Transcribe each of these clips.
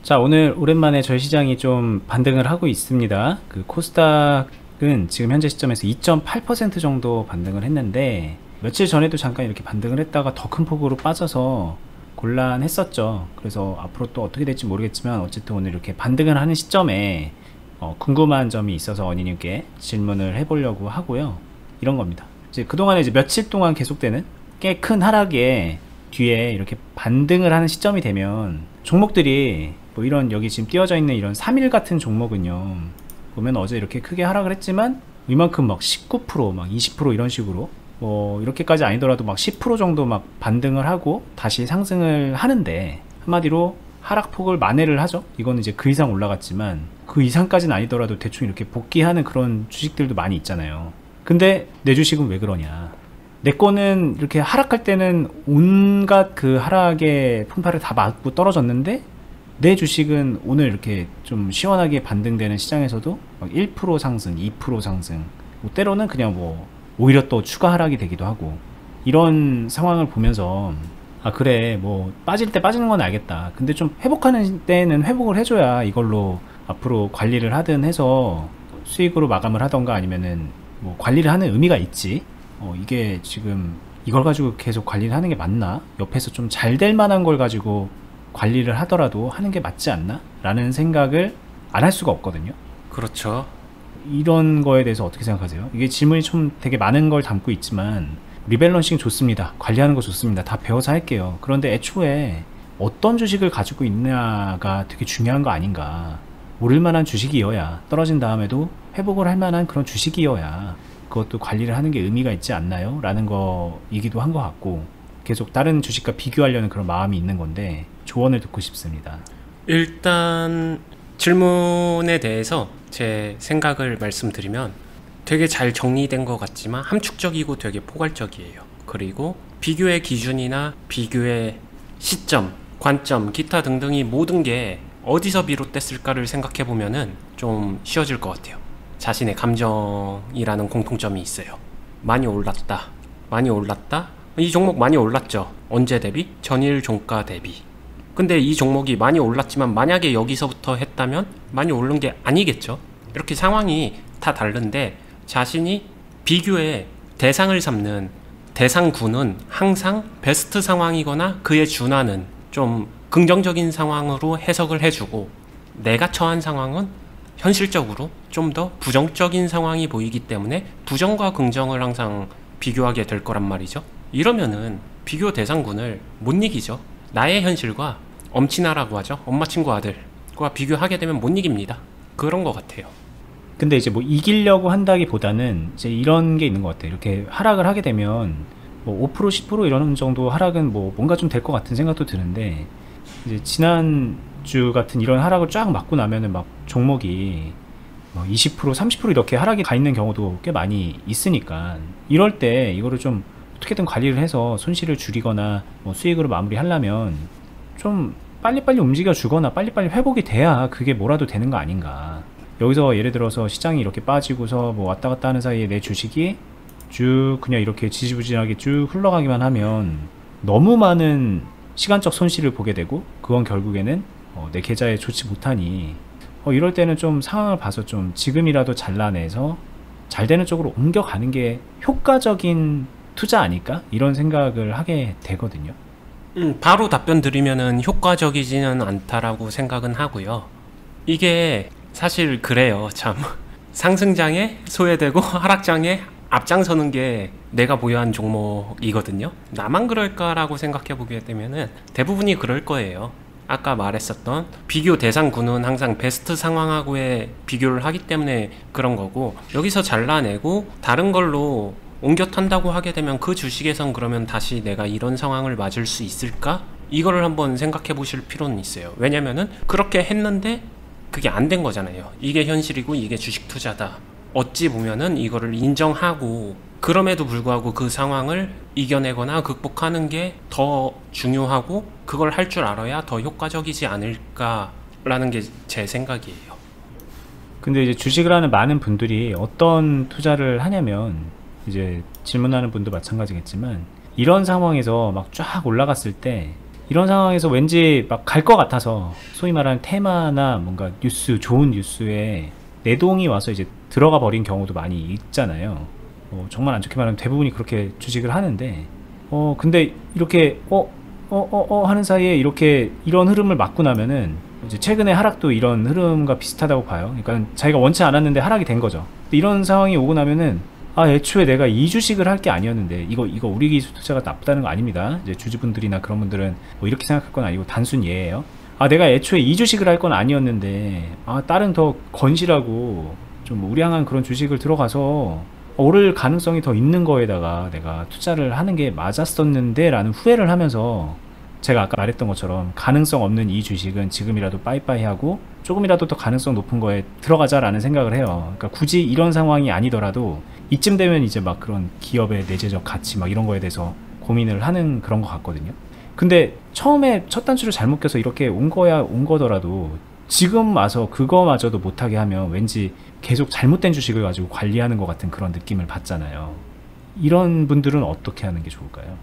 자, 오늘 오랜만에 저희 시장이 좀 반등을 하고 있습니다. 그 코스닥은 지금 현재 시점에서 2.8% 정도 반등을 했는데, 며칠 전에도 잠깐 이렇게 반등을 했다가 더 큰 폭으로 빠져서 곤란했었죠. 그래서 앞으로 또 어떻게 될지 모르겠지만 어쨌든 오늘 이렇게 반등을 하는 시점에 궁금한 점이 있어서 언니님께 질문을 해보려고 하고요. 이런 겁니다. 이제 그동안에 이제 며칠 동안 계속되는 꽤 큰 하락에 뒤에 이렇게 반등을 하는 시점이 되면 종목들이 뭐 이런 여기 지금 띄워져 있는 이런 3일 같은 종목은요, 보면 어제 이렇게 크게 하락을 했지만 이만큼 막 19%막 20% 이런 식으로 뭐 이렇게까지 아니더라도 막 10% 정도 막 반등을 하고 다시 상승을 하는데, 한마디로 하락폭을 만회를 하죠. 이거는 이제 그 이상 올라갔지만 그 이상까지는 아니더라도 대충 이렇게 복귀하는 그런 주식들도 많이 있잖아요. 근데 내 주식은 왜 그러냐, 내 거는 이렇게 하락할 때는 온갖 그 하락의 풍파를 다 맞고 떨어졌는데, 내 주식은 오늘 이렇게 좀 시원하게 반등되는 시장에서도 막 1% 상승, 2% 상승, 뭐 때로는 그냥 뭐 오히려 또 추가 하락이 되기도 하고, 이런 상황을 보면서 아 그래, 뭐 빠질 때 빠지는 건 알겠다. 근데 좀 회복하는 때는 회복을 해줘야 이걸로 앞으로 관리를 하든 해서 수익으로 마감을 하던가 아니면은 뭐 관리를 하는 의미가 있지. 이게 지금 이걸 가지고 계속 관리를 하는 게 맞나? 옆에서 좀 잘 될 만한 걸 가지고 관리를 하더라도 하는 게 맞지 않나? 라는 생각을 안 할 수가 없거든요. 그렇죠. 이런 거에 대해서 어떻게 생각하세요? 이게 질문이 좀 되게 많은 걸 담고 있지만, 리밸런싱 좋습니다. 관리하는 거 좋습니다. 다 배워서 할게요. 그런데 애초에 어떤 주식을 가지고 있냐가 되게 중요한 거 아닌가. 오를 만한 주식이어야, 떨어진 다음에도 회복을 할 만한 그런 주식이어야 그것도 관리를 하는 게 의미가 있지 않나요? 라는 거이기도 한 것 같고, 계속 다른 주식과 비교하려는 그런 마음이 있는 건데 조언을 듣고 싶습니다. 일단 질문에 대해서 제 생각을 말씀드리면, 되게 잘 정리된 것 같지만 함축적이고 되게 포괄적이에요. 그리고 비교의 기준이나 비교의 시점, 관점, 기타 등등이 모든 게 어디서 비롯됐을까를 생각해 보면은 좀 쉬워질 것 같아요. 자신의 감정이라는 공통점이 있어요. 많이 올랐다, 많이 올랐다. 이 종목 많이 올랐죠. 언제 대비? 전일 종가 대비. 근데 이 종목이 많이 올랐지만 만약에 여기서부터 했다면 많이 오른 게 아니겠죠. 이렇게 상황이 다 다른데, 자신이 비교의 대상을 삼는 대상군은 항상 베스트 상황이거나 그에 준하는 좀 긍정적인 상황으로 해석을 해주고, 내가 처한 상황은 현실적으로 좀 더 부정적인 상황이 보이기 때문에 부정과 긍정을 항상 비교하게 될 거란 말이죠. 이러면은 비교 대상군을 못 이기죠. 나의 현실과 엄친아라고 하죠. 엄마 친구 아들과 비교하게 되면 못 이깁니다. 그런 것 같아요. 근데 이제 뭐 이기려고 한다기보다는 이제 이런 게 있는 것 같아요. 이렇게 하락을 하게 되면 뭐 5% 10% 이런 정도 하락은 뭐 뭔가 좀 될 것 같은 생각도 드는데, 이제 지난주 같은 이런 하락을 쫙 맞고 나면은 막 종목이 뭐 20% 30% 이렇게 하락이 가 있는 경우도 꽤 많이 있으니까, 이럴 때 이거를 좀 어떻게든 관리를 해서 손실을 줄이거나 뭐 수익으로 마무리하려면 좀 빨리빨리 움직여 주거나 빨리빨리 회복이 돼야 그게 뭐라도 되는 거 아닌가. 여기서 예를 들어서 시장이 이렇게 빠지고서 뭐 왔다 갔다 하는 사이에 내 주식이 쭉 그냥 이렇게 지지부진하게 쭉 흘러가기만 하면 너무 많은 시간적 손실을 보게 되고, 그건 결국에는 내 계좌에 좋지 못하니, 이럴 때는 좀 상황을 봐서 좀 지금이라도 잘라내서 잘 되는 쪽으로 옮겨가는 게 효과적인 투자 아닐까? 이런 생각을 하게 되거든요. 바로 답변 드리면은 효과적이지는 않다라고 생각은 하고요. 이게 사실 그래요. 참 상승장에 소외되고 하락장에 앞장서는 게 내가 보유한 종목이거든요. 나만 그럴까라고 생각해 보게 되면은 대부분이 그럴 거예요. 아까 말했었던 비교 대상군은 항상 베스트 상황하고의 비교를 하기 때문에 그런 거고, 여기서 잘라내고 다른 걸로 옮겨 탄다고 하게 되면 그 주식에선 그러면 다시 내가 이런 상황을 맞을 수 있을까? 이거를 한번 생각해 보실 필요는 있어요. 왜냐면은 그렇게 했는데 그게 안 된 거잖아요. 이게 현실이고 이게 주식 투자다. 어찌 보면은 이거를 인정하고, 그럼에도 불구하고 그 상황을 이겨내거나 극복하는 게 더 중요하고, 그걸 할 줄 알아야 더 효과적이지 않을까라는 게 제 생각이에요. 근데 이제 주식을 하는 많은 분들이 어떤 투자를 하냐면, 이제 질문하는 분도 마찬가지겠지만, 이런 상황에서 막 쫙 올라갔을 때 이런 상황에서 왠지 막 갈 것 같아서 소위 말하는 테마나 뭔가 뉴스, 좋은 뉴스에 내동이 와서 이제 들어가 버린 경우도 많이 있잖아요. 정말 안 좋게 말하면 대부분이 그렇게 주식을 하는데, 근데 이렇게 하는 사이에 이렇게 이런 흐름을 맞고 나면은 이제 최근에 하락도 이런 흐름과 비슷하다고 봐요. 그러니까 자기가 원치 않았는데 하락이 된 거죠. 근데 이런 상황이 오고 나면은 애초에 내가 이 주식을 할 게 아니었는데 이거 우리 기술 투자가 나쁘다는 거 아닙니다. 이제 주주분들이나 그런 분들은 뭐 이렇게 생각할 건 아니고 단순 예예요. 내가 애초에 이 주식을 할 건 아니었는데 다른 더 건실하고 좀 우량한 그런 주식을 들어가서 오를 가능성이 더 있는 거에다가 내가 투자를 하는 게 맞았었는데 라는 후회를 하면서, 제가 아까 말했던 것처럼 가능성 없는 이 주식은 지금이라도 빠이빠이 하고 조금이라도 더 가능성 높은 거에 들어가자라는 생각을 해요. 그러니까 굳이 이런 상황이 아니더라도 이쯤 되면 이제 막 그런 기업의 내재적 가치 막 이런 거에 대해서 고민을 하는 그런 것 같거든요. 근데 처음에 첫 단추를 잘못 껴서 이렇게 온 거더라도 지금 와서 그거마저도 못하게 하면 왠지 계속 잘못된 주식을 가지고 관리하는 것 같은 그런 느낌을 받잖아요. 이런 분들은 어떻게 하는 게 좋을까요?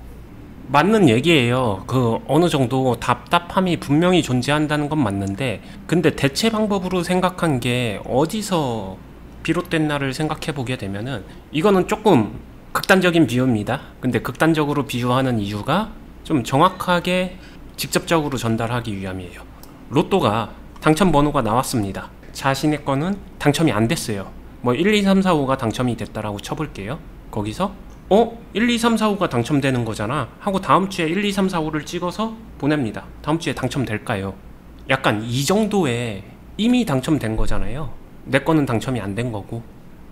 맞는 얘기예요. 어느 정도 답답함이 분명히 존재한다는 건 맞는데, 근데 대체 방법으로 생각한 게 어디서 비롯됐나를 생각해 보게 되면은, 이거는 조금 극단적인 비유입니다. 근데 극단적으로 비유하는 이유가 좀 정확하게 직접적으로 전달하기 위함이에요. 로또가 당첨 번호가 나왔습니다. 자신의 거는 당첨이 안 됐어요. 뭐 1, 2, 3, 4, 5가 당첨이 됐다라고 쳐볼게요. 거기서 1, 2, 3, 4, 5가 당첨되는 거잖아 하고 다음 주에 1, 2, 3, 4, 5를 찍어서 보냅니다. 다음 주에 당첨될까요? 약간 이 정도에 이미 당첨된 거잖아요. 내 거는 당첨이 안 된 거고.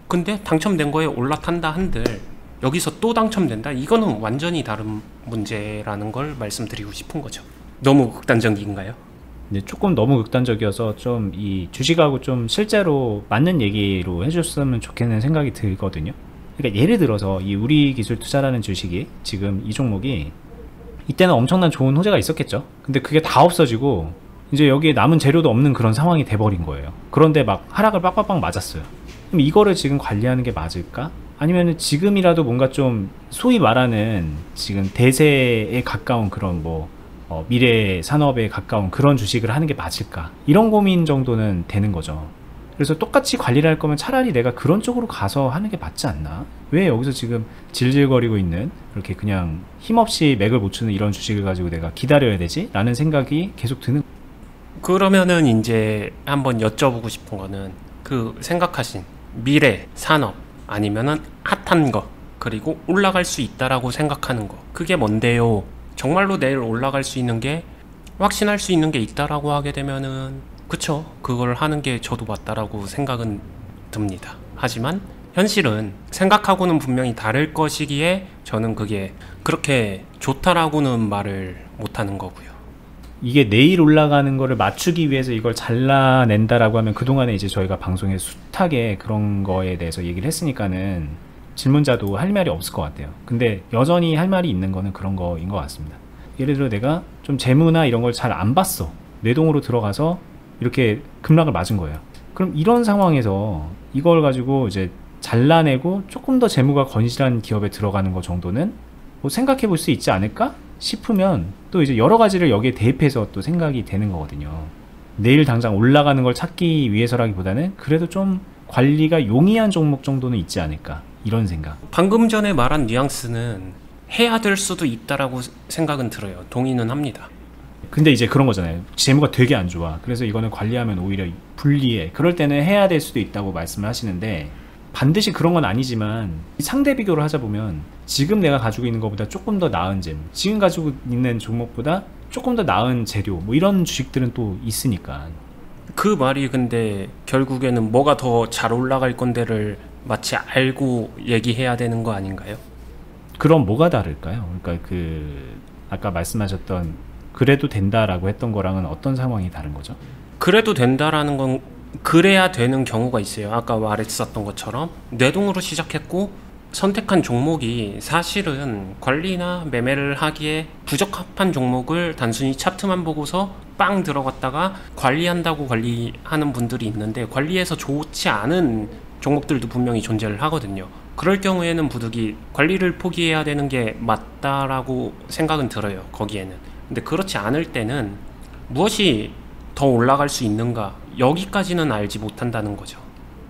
근데 당첨된 거에 올라탄다 한들 여기서 또 당첨된다? 이거는 완전히 다른 문제라는 걸 말씀드리고 싶은 거죠. 너무 극단적인가요? 근데 조금 너무 극단적이어서 좀 이 주식하고 좀 실제로 맞는 얘기로 해줬으면 좋겠는 생각이 들거든요. 그러니까 예를 들어서 이 우리 기술 투자라는 주식이 지금 이 종목이 이때는 엄청난 좋은 호재가 있었겠죠. 근데 그게 다 없어지고 이제 여기에 남은 재료도 없는 그런 상황이 돼버린 거예요. 그런데 막 하락을 빡빡빡 맞았어요. 그럼 이거를 지금 관리하는 게 맞을까? 아니면 지금이라도 뭔가 좀 소위 말하는 지금 대세에 가까운 그런 미래 산업에 가까운 그런 주식을 하는 게 맞을까? 이런 고민 정도는 되는 거죠. 그래서 똑같이 관리를 할 거면 차라리 내가 그런 쪽으로 가서 하는 게 맞지 않나? 왜 여기서 지금 질질거리고 있는, 그렇게 그냥 힘없이 맥을 못 추는 이런 주식을 가지고 내가 기다려야 되지? 라는 생각이 계속 드는. 그러면은 이제 한번 여쭤보고 싶은 거는, 생각하신 미래 산업 아니면은 핫한 거, 그리고 올라갈 수 있다라고 생각하는 거, 그게 뭔데요? 정말로 내일 올라갈 수 있는 게, 확신할 수 있는 게 있다라고 하게 되면은 그쵸, 그걸 하는 게 저도 맞다라고 생각은 듭니다. 하지만 현실은 생각하고는 분명히 다를 것이기에 저는 그게 그렇게 좋다라고는 말을 못하는 거고요. 이게 내일 올라가는 거를 맞추기 위해서 이걸 잘라낸다라고 하면, 그동안에 이제 저희가 방송에 숱하게 그런 거에 대해서 얘기를 했으니까는 질문자도 할 말이 없을 것 같아요. 근데 여전히 할 말이 있는 거는 그런 거인 것 같습니다. 예를 들어 내가 좀 재무나 이런 걸 잘 안 봤어. 뇌동으로 들어가서 이렇게 급락을 맞은 거예요. 그럼 이런 상황에서 이걸 가지고 이제 잘라내고 조금 더 재무가 건실한 기업에 들어가는 거 정도는 생각해 볼 수 있지 않을까 싶으면, 또 이제 여러 가지를 여기에 대입해서 또 생각이 되는 거거든요. 내일 당장 올라가는 걸 찾기 위해서라기보다는 그래도 좀 관리가 용이한 종목 정도는 있지 않을까, 이런 생각. 방금 전에 말한 뉘앙스는 해야 될 수도 있다라고 생각은 들어요. 동의는 합니다. 근데 이제 그런 거잖아요. 재무가 되게 안 좋아. 그래서 이거는 관리하면 오히려 불리해. 그럴 때는 해야 될 수도 있다고 말씀을 하시는데, 반드시 그런 건 아니지만 상대 비교를 하자 보면 지금 내가 가지고 있는 것보다 조금 더 나은 재무, 지금 가지고 있는 종목보다 조금 더 나은 재료, 이런 주식들은 또 있으니까. 그 말이 근데 결국에는 뭐가 더 잘 올라갈 건데를 마치 알고 얘기해야 되는 거 아닌가요? 그럼 뭐가 다를까요? 그러니까 아까 말씀하셨던 그래도 된다라고 했던 거랑은 어떤 상황이 다른 거죠? 그래도 된다라는 건 그래야 되는 경우가 있어요. 아까 말했었던 것처럼 뇌동으로 시작했고 선택한 종목이 사실은 관리나 매매를 하기에 부적합한 종목을 단순히 차트만 보고서 빵 들어갔다가 관리한다고 관리하는 분들이 있는데, 관리해서 좋지 않은 종목들도 분명히 존재를 하거든요. 그럴 경우에는 부득이 관리를 포기해야 되는 게 맞다라고 생각은 들어요. 거기에는 근데 그렇지 않을 때는 무엇이 더 올라갈 수 있는가, 여기까지는 알지 못한다는 거죠.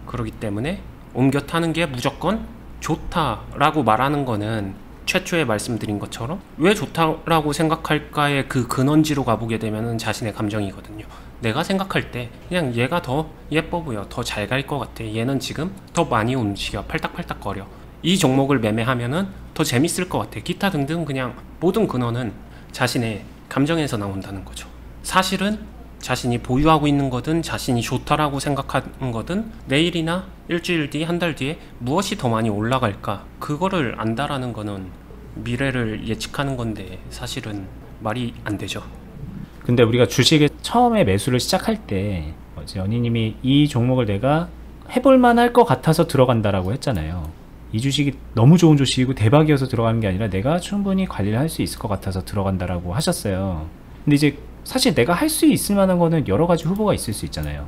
그렇기 때문에 옮겨 타는 게 무조건 좋다라고 말하는 거는 최초에 말씀드린 것처럼 왜 좋다라고 생각할까의 그 근원지로 가보게 되면 자신의 감정이거든요. 내가 생각할 때 그냥 얘가 더 예뻐 보여, 더 잘 갈 것 같아, 얘는 지금 더 많이 움직여, 팔딱팔딱 거려, 이 종목을 매매하면은 더 재밌을 것 같아, 기타 등등. 그냥 모든 근원은 자신의 감정에서 나온다는 거죠. 사실은 자신이 보유하고 있는 거든 자신이 좋다라고 생각하는 거든 내일이나 일주일 뒤, 한 달 뒤에 무엇이 더 많이 올라갈까, 그거를 안다라는 거는 미래를 예측하는 건데 사실은 말이 안 되죠. 근데 우리가 주식에 처음에 매수를 시작할 때 어제 연희님이 이 종목을 내가 해볼 만할 것 같아서 들어간다라고 했잖아요. 이 주식이 너무 좋은 주식이고 대박이어서 들어가는 게 아니라 내가 충분히 관리를 할 수 있을 것 같아서 들어간다라고 하셨어요. 근데 이제 사실 내가 할 수 있을 만한 거는 여러 가지 후보가 있을 수 있잖아요.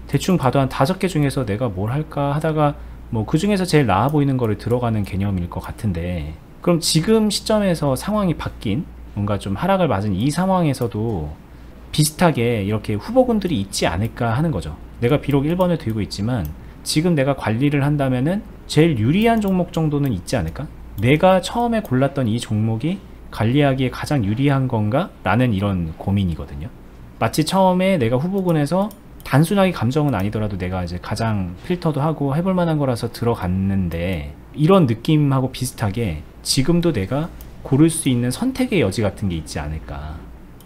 대충 봐도 한 5개 중에서 내가 뭘 할까 하다가 뭐 그 중에서 제일 나아 보이는 거를 들어가는 개념일 것 같은데, 그럼 지금 시점에서 상황이 바뀐, 뭔가 좀 하락을 맞은 이 상황에서도 비슷하게 이렇게 후보군들이 있지 않을까 하는 거죠. 내가 비록 1번을 들고 있지만 지금 내가 관리를 한다면은 제일 유리한 종목 정도는 있지 않을까? 내가 처음에 골랐던 이 종목이 관리하기에 가장 유리한 건가? 라는 이런 고민이거든요. 마치 처음에 내가 후보군에서 단순하게 감정은 아니더라도 내가 이제 가장 필터도 하고 해볼 만한 거라서 들어갔는데, 이런 느낌하고 비슷하게 지금도 내가 고를 수 있는 선택의 여지 같은 게 있지 않을까.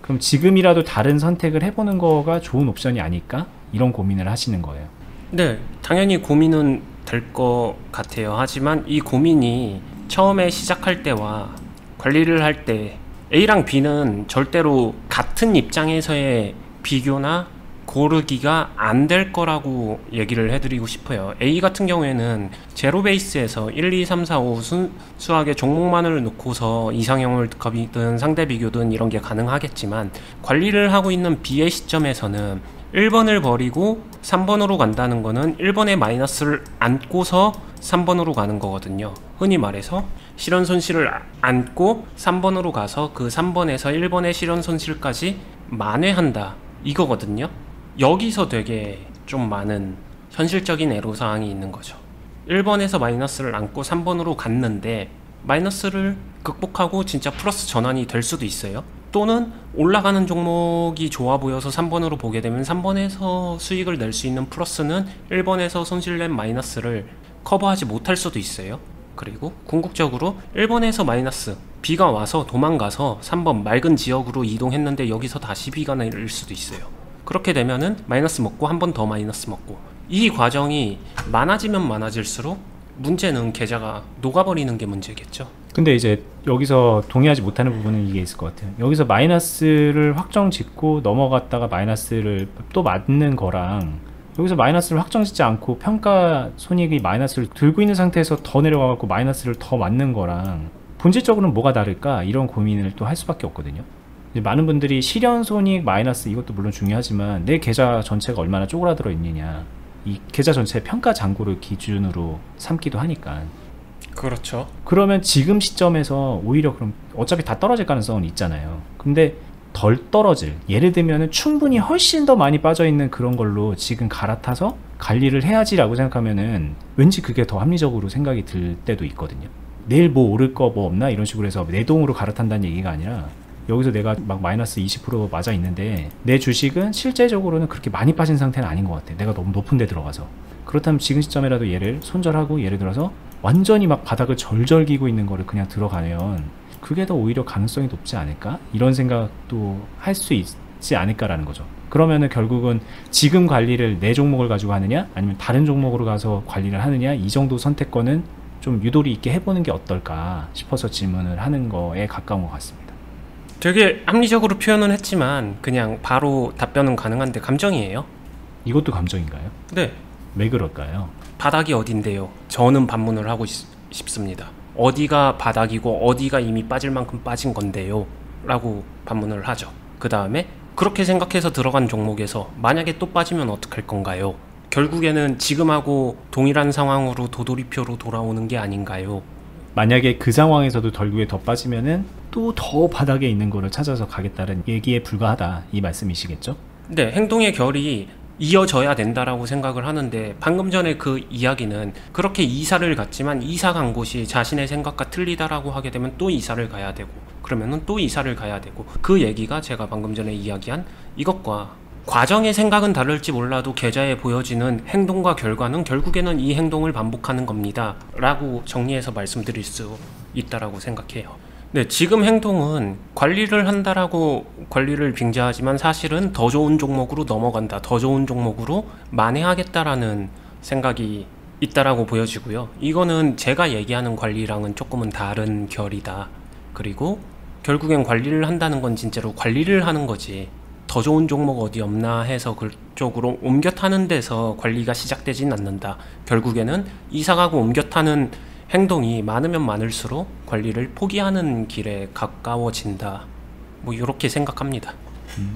그럼 지금이라도 다른 선택을 해보는 거가 좋은 옵션이 아닐까? 이런 고민을 하시는 거예요. 네, 당연히 고민은 될 것 같아요. 하지만 이 고민이 처음에 시작할 때와 관리를 할 때 A랑 B는 절대로 같은 입장에서의 비교나 고르기가 안 될 거라고 얘기를 해드리고 싶어요. A 같은 경우에는 제로 베이스에서 1, 2, 3, 4, 5 순수하게 종목만을 놓고서 이상형을 컵이든 상대 비교든 이런 게 가능하겠지만, 관리를 하고 있는 B의 시점에서는 1번을 버리고 3번으로 간다는 거는 1번의 마이너스를 안고서 3번으로 가는 거거든요. 흔히 말해서 실현 손실을 안고 3번으로 가서 그 3번에서 1번의 실현 손실까지 만회한다, 이거거든요. 여기서 되게 좀 많은 현실적인 애로사항이 있는 거죠. 1번에서 마이너스를 안고 3번으로 갔는데 마이너스를 극복하고 진짜 플러스 전환이 될 수도 있어요. 또는 올라가는 종목이 좋아 보여서 3번으로 보게 되면 3번에서 수익을 낼 수 있는 플러스는 1번에서 손실낸 마이너스를 커버하지 못할 수도 있어요. 그리고 궁극적으로 1번에서 마이너스, B가 와서 도망가서 3번 맑은 지역으로 이동했는데 여기서 다시 B가 낼 수도 있어요. 그렇게 되면은 마이너스 먹고 한 번 더 마이너스 먹고, 이 과정이 많아지면 많아질수록 문제는 계좌가 녹아버리는 게 문제겠죠. 근데 이제 여기서 동의하지 못하는 부분은 이게 있을 것 같아요. 여기서 마이너스를 확정 짓고 넘어갔다가 마이너스를 또 맞는 거랑, 여기서 마이너스를 확정 짓지 않고 평가 손익이 마이너스를 들고 있는 상태에서 더 내려가고 마이너스를 더 맞는 거랑 본질적으로는 뭐가 다를까, 이런 고민을 또 할 수밖에 없거든요. 이제 많은 분들이 실현 손익 마이너스, 이것도 물론 중요하지만 내 계좌 전체가 얼마나 쪼그라들어 있느냐, 이 계좌 전체의 평가 잔고를 기준으로 삼기도 하니까. 그렇죠. 그러면 지금 시점에서 오히려 그럼 어차피 다 떨어질 가능성은 있잖아요. 근데 덜 떨어질, 예를 들면 충분히 훨씬 더 많이 빠져있는 그런 걸로 지금 갈아타서 관리를 해야지라고 생각하면은 왠지 그게 더 합리적으로 생각이 들 때도 있거든요. 내일 뭐 오를 거 뭐 없나 이런 식으로 해서 내동으로 갈아탄다는 얘기가 아니라, 여기서 내가 막 마이너스 20% 맞아 있는데 내 주식은 실제적으로는 그렇게 많이 빠진 상태는 아닌 것 같아, 내가 너무 높은 데 들어가서. 그렇다면 지금 시점에라도 얘를 손절하고, 예를 들어서 완전히 막 바닥을 절절기고 있는 거를 그냥 들어가면 그게 더 오히려 가능성이 높지 않을까, 이런 생각도 할 수 있지 않을까라는 거죠. 그러면은 결국은 지금 관리를 내 종목을 가지고 하느냐 아니면 다른 종목으로 가서 관리를 하느냐, 이 정도 선택권은 좀 유도리 있게 해보는 게 어떨까 싶어서 질문을 하는 거에 가까운 것 같습니다. 되게 합리적으로 표현은 했지만 그냥 바로 답변은 가능한데 감정이에요. 이것도 감정인가요? 네. 왜 그럴까요? 바닥이 어딘데요? 저는 반문을 하고 싶습니다. 어디가 바닥이고 어디가 이미 빠질 만큼 빠진 건데요? 라고 반문을 하죠. 그 다음에 그렇게 생각해서 들어간 종목에서 만약에 또 빠지면 어떡할 건가요? 결국에는 지금하고 동일한 상황으로 도돌이표로 돌아오는 게 아닌가요? 만약에 그 상황에서도 결국에 더 빠지면은 또 더 바닥에 있는 거를 찾아서 가겠다는 얘기에 불과하다, 이 말씀이시겠죠? 네, 행동의 결이 이어져야 된다라고 생각을 하는데, 방금 전에 그 이야기는 그렇게 이사를 갔지만 이사 간 곳이 자신의 생각과 틀리다라고 하게 되면 또 이사를 가야 되고, 그러면은 또 이사를 가야 되고, 그 얘기가 제가 방금 전에 이야기한 이것과 과정의 생각은 다를지 몰라도 계좌에 보여지는 행동과 결과는 결국에는 이 행동을 반복하는 겁니다 라고 정리해서 말씀드릴 수 있다라고 생각해요. 네, 지금 행동은 관리를 한다라고 관리를 빙자하지만 사실은 더 좋은 종목으로 넘어간다, 더 좋은 종목으로 만회하겠다라는 생각이 있다라고 보여지고요. 이거는 제가 얘기하는 관리랑은 조금은 다른 결이다. 그리고 결국엔 관리를 한다는 건 진짜로 관리를 하는 거지, 더 좋은 종목 어디 없나 해서 그쪽으로 옮겨 타는 데서 관리가 시작되진 않는다. 결국에는 이사 가고 옮겨 타는 행동이 많으면 많을수록 관리를 포기하는 길에 가까워진다. 뭐 이렇게 생각합니다.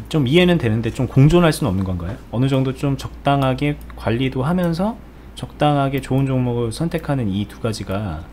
좀 이해는 되는데 좀 공존할 수는 없는 건가요? 어느 정도 좀 적당하게 관리도 하면서 적당하게 좋은 종목을 선택하는 이 두 가지가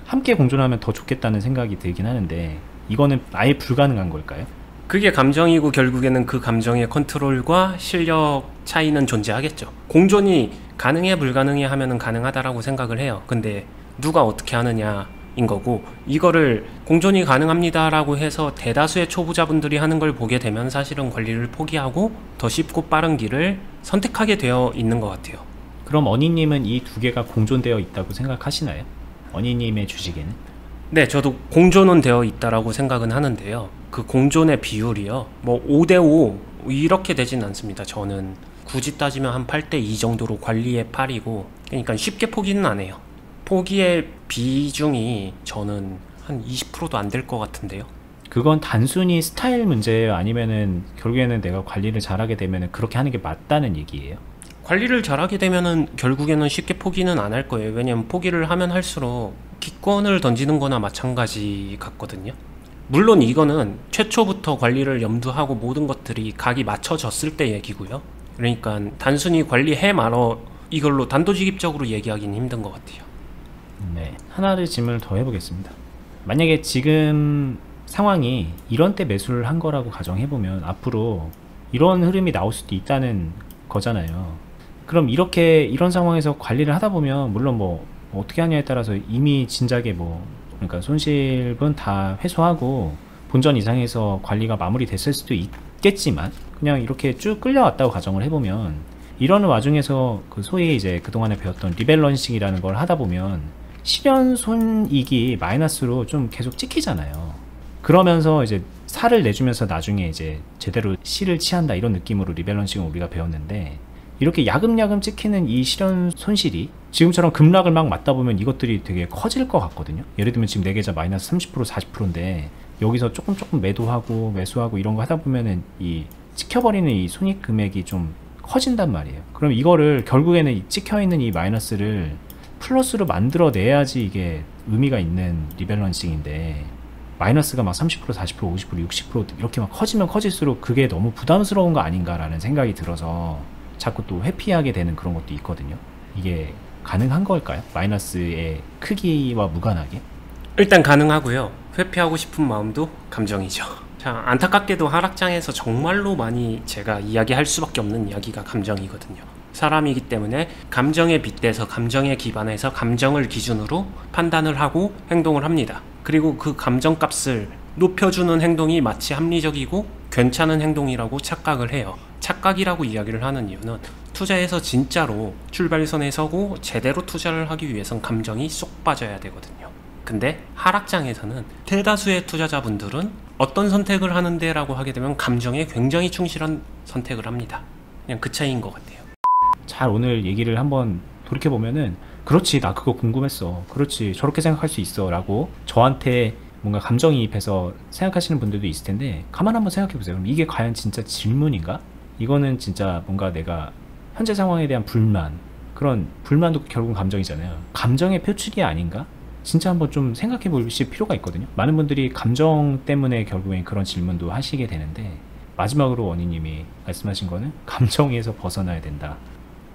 함께 공존하면 더 좋겠다는 생각이 들긴 하는데, 이거는 아예 불가능한 걸까요? 그게 감정이고 결국에는 그 감정의 컨트롤과 실력 차이는 존재하겠죠. 공존이 가능해 불가능해 하면은 가능하다라고 생각을 해요. 근데 누가 어떻게 하느냐인 거고, 이거를 공존이 가능합니다라고 해서 대다수의 초보자분들이 하는 걸 보게 되면 사실은 관리를 포기하고 더 쉽고 빠른 길을 선택하게 되어 있는 것 같아요. 그럼 어니님은 이 두 개가 공존되어 있다고 생각하시나요? 어니님의 주식에는? 네, 저도 공존은 되어 있다라고 생각은 하는데요. 그 공존의 비율이요, 뭐 5대5 이렇게 되진 않습니다. 저는 굳이 따지면 한 8대2 정도로 관리의 8이고, 그러니까 쉽게 포기는 안 해요. 포기의 비중이 저는 한 20%도 안 될 것 같은데요. 그건 단순히 스타일 문제예요? 아니면은 결국에는 내가 관리를 잘하게 되면은 그렇게 하는 게 맞다는 얘기예요? 관리를 잘하게 되면은 결국에는 쉽게 포기는 안 할 거예요. 왜냐면 포기를 하면 할수록 기권을 던지는 거나 마찬가지 같거든요. 물론 이거는 최초부터 관리를 염두하고 모든 것들이 각이 맞춰졌을 때 얘기고요. 그러니까 단순히 관리해 말어 이걸로 단도직입적으로 얘기하기는 힘든 것 같아요. 네, 하나를 질문을 더 해보겠습니다. 만약에 지금 상황이 이런 때 매수를 한 거라고 가정해보면 앞으로 이런 흐름이 나올 수도 있다는 거잖아요. 그럼 이런 상황에서 관리를 하다 보면, 물론 뭐 어떻게 하냐에 따라서 이미 진작에 그러니까 손실분 다 회수하고 본전 이상에서 관리가 마무리됐을 수도 있겠지만, 그냥 이렇게 쭉 끌려왔다고 가정을 해보면, 이러는 와중에서 그 소위 이제 그동안에 배웠던 리밸런싱이라는 걸 하다 보면 실현 손익이 마이너스로 좀 계속 찍히잖아요. 그러면서 이제 살을 내주면서 나중에 이제 제대로 실을 취한다, 이런 느낌으로 리밸런싱을 우리가 배웠는데, 이렇게 야금야금 찍히는 이 실현 손실이 지금처럼 급락을 막 맞다 보면 이것들이 되게 커질 것 같거든요. 예를 들면 지금 내 계좌 마이너스 30% 40%인데 여기서 조금 매도하고 매수하고 이런 거 하다 보면은 이 찍혀버리는 이 손익 금액이 좀 커진단 말이에요. 그럼 이거를 결국에는 이 찍혀있는 이 마이너스를 플러스로 만들어내야지 이게 의미가 있는 리밸런싱인데, 마이너스가 막 30%, 40%, 50%, 60% 이렇게 막 커지면 커질수록 그게 너무 부담스러운 거 아닌가라는 생각이 들어서 자꾸 또 회피하게 되는 그런 것도 있거든요. 이게 가능한 걸까요? 마이너스의 크기와 무관하게? 일단 가능하고요. 회피하고 싶은 마음도 감정이죠. 자, 안타깝게도 하락장에서 정말로 많이 제가 이야기할 수밖에 없는 이야기가 감정이거든요. 사람이기 때문에 감정에 빗대서, 감정에 기반해서 감정을 기준으로 판단을 하고 행동을 합니다. 그리고 그 감정값을 높여주는 행동이 마치 합리적이고 괜찮은 행동이라고 착각을 해요. 착각이라고 이야기를 하는 이유는 투자에서 진짜로 출발선에 서고 제대로 투자를 하기 위해선 감정이 쏙 빠져야 되거든요. 근데 하락장에서는 대다수의 투자자분들은 어떤 선택을 하는데 라고 하게 되면 감정에 굉장히 충실한 선택을 합니다. 그냥 그 차이인 것 같아요. 잘 오늘 얘기를 한번 돌이켜보면은, 그렇지, 나 그거 궁금했어, 그렇지, 저렇게 생각할 수 있어 라고 저한테 뭔가 감정이입해서 생각하시는 분들도 있을 텐데, 가만 한번 생각해보세요. 그럼 이게 과연 진짜 질문인가? 이거는 진짜 뭔가 내가 현재 상황에 대한 불만, 그런 불만도 결국은 감정이잖아요. 감정의 표출이 아닌가? 진짜 한번 좀 생각해 보실 필요가 있거든요. 많은 분들이 감정 때문에 결국엔 그런 질문도 하시게 되는데, 마지막으로 원희님이 말씀하신 거는 감정에서 벗어나야 된다.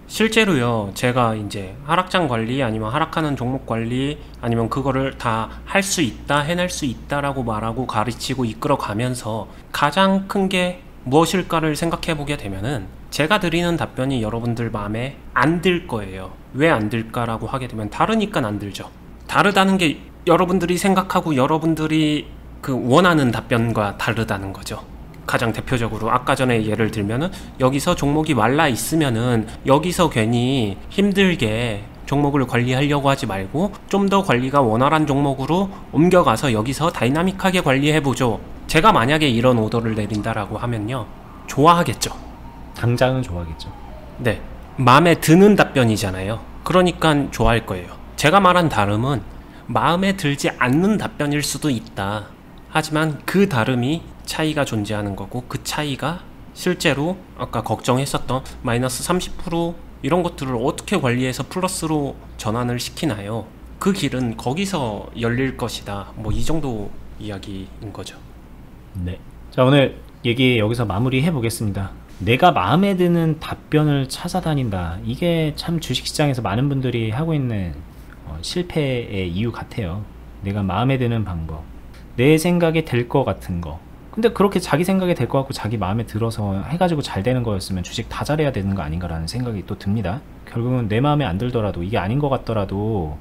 실제로요, 제가 이제 하락장 관리 아니면 하락하는 종목 관리 아니면 그거를 다 할 수 있다, 해낼 수 있다라고 말하고 가르치고 이끌어 가면서 가장 큰 게 무엇일까를 생각해 보게 되면은 제가 드리는 답변이 여러분들 마음에 안 들 거예요. 왜 안 들까라고 하게 되면 다르니까 안 들죠. 다르다는 게 여러분들이 생각하고 여러분들이 그 원하는 답변과 다르다는 거죠. 가장 대표적으로 아까 전에 예를 들면은 여기서 종목이 말라 있으면은 여기서 괜히 힘들게 종목을 관리하려고 하지 말고 좀 더 관리가 원활한 종목으로 옮겨가서 여기서 다이나믹하게 관리해보죠. 제가 만약에 이런 오더를 내린다라고 하면요, 좋아하겠죠. 당장은 좋아하겠죠. 네, 마음에 드는 답변이잖아요. 그러니까 좋아할 거예요. 제가 말한 다름은 마음에 들지 않는 답변일 수도 있다. 하지만 그 다름이 차이가 존재하는 거고, 그 차이가 실제로 아까 걱정했었던 마이너스 30% 이런 것들을 어떻게 관리해서 플러스로 전환을 시키나요? 그 길은 거기서 열릴 것이다. 뭐 이 정도 이야기인 거죠. 네. 자, 오늘 얘기 여기서 마무리해 보겠습니다. 내가 마음에 드는 답변을 찾아다닌다. 이게 참 주식시장에서 많은 분들이 하고 있는 실패의 이유 같아요. 내가 마음에 드는 방법, 내 생각에 될 것 같은 거. 근데 그렇게 자기 생각에 될 것 같고 자기 마음에 들어서 해가지고 잘 되는 거였으면 주식 다 잘해야 되는 거 아닌가라는 생각이 또 듭니다. 결국은 내 마음에 안 들더라도, 이게 아닌 것 같더라도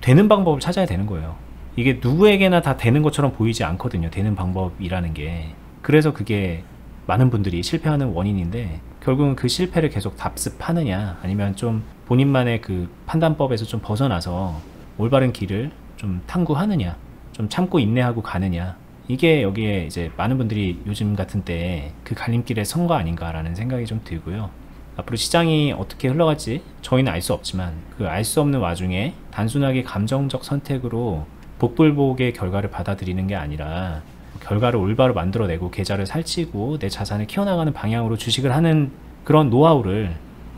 되는 방법을 찾아야 되는 거예요. 이게 누구에게나 다 되는 것처럼 보이지 않거든요, 되는 방법이라는 게. 그래서 그게 많은 분들이 실패하는 원인인데, 결국은 그 실패를 계속 답습하느냐, 아니면 좀 본인만의 그 판단법에서 좀 벗어나서 올바른 길을 좀 탐구하느냐, 좀 참고 인내하고 가느냐, 이게 여기에 이제 많은 분들이 요즘 같은 때에 그 갈림길에 선 거 아닌가라는 생각이 좀 들고요. 앞으로 시장이 어떻게 흘러갈지 저희는 알 수 없지만, 그 알 수 없는 와중에 단순하게 감정적 선택으로 복불복의 결과를 받아들이는 게 아니라 결과를 올바로 만들어내고 계좌를 살찌고 내 자산을 키워나가는 방향으로 주식을 하는 그런 노하우를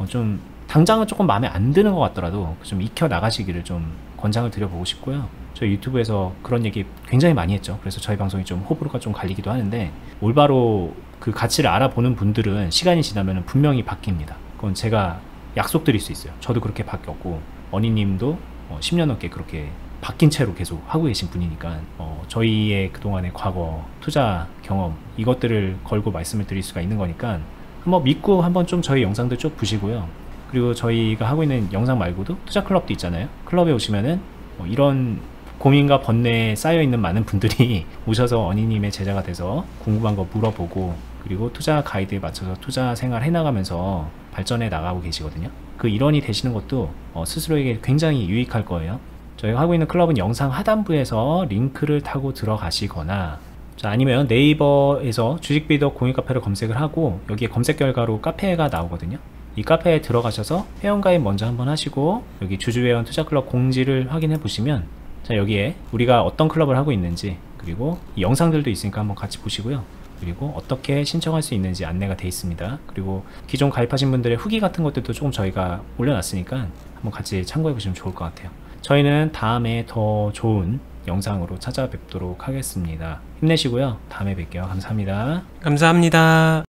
좀 당장은 조금 마음에 안 드는 것 같더라도 좀 익혀 나가시기를 좀 권장을 드려보고 싶고요. 저희 유튜브에서 그런 얘기 굉장히 많이 했죠. 그래서 저희 방송이 좀 호불호가 좀 갈리기도 하는데, 올바로 그 가치를 알아보는 분들은 시간이 지나면 분명히 바뀝니다. 그건 제가 약속드릴 수 있어요. 저도 그렇게 바뀌었고, 어니님도 10년 넘게 그렇게 바뀐 채로 계속 하고 계신 분이니까 저희의 그동안의 과거 투자 경험, 이것들을 걸고 말씀을 드릴 수가 있는 거니까 한번 믿고 한번 좀 저희 영상들 쭉 보시고요. 그리고 저희가 하고 있는 영상 말고도 투자 클럽도 있잖아요. 클럽에 오시면은 이런 고민과 번뇌에 쌓여있는 많은 분들이 오셔서 어니님의 제자가 돼서 궁금한 거 물어보고, 그리고 투자 가이드에 맞춰서 투자 생활 해나가면서 발전해 나가고 계시거든요. 그 일원이 되시는 것도 스스로에게 굉장히 유익할 거예요. 저희가 하고 있는 클럽은 영상 하단부에서 링크를 타고 들어가시거나, 자, 아니면 네이버에서 주식비더 공유카페를 검색을 하고 여기에 검색 결과로 카페가 나오거든요. 이 카페에 들어가셔서 회원가입 먼저 한번 하시고 여기 주주회원 투자클럽 공지를 확인해 보시면, 자, 여기에 우리가 어떤 클럽을 하고 있는지, 그리고 이 영상들도 있으니까 한번 같이 보시고요. 그리고 어떻게 신청할 수 있는지 안내가 되어 있습니다. 그리고 기존 가입하신 분들의 후기 같은 것들도 조금 저희가 올려놨으니까 한번 같이 참고해 보시면 좋을 것 같아요. 저희는 다음에 더 좋은 영상으로 찾아뵙도록 하겠습니다. 힘내시고요. 다음에 뵐게요. 감사합니다. 감사합니다.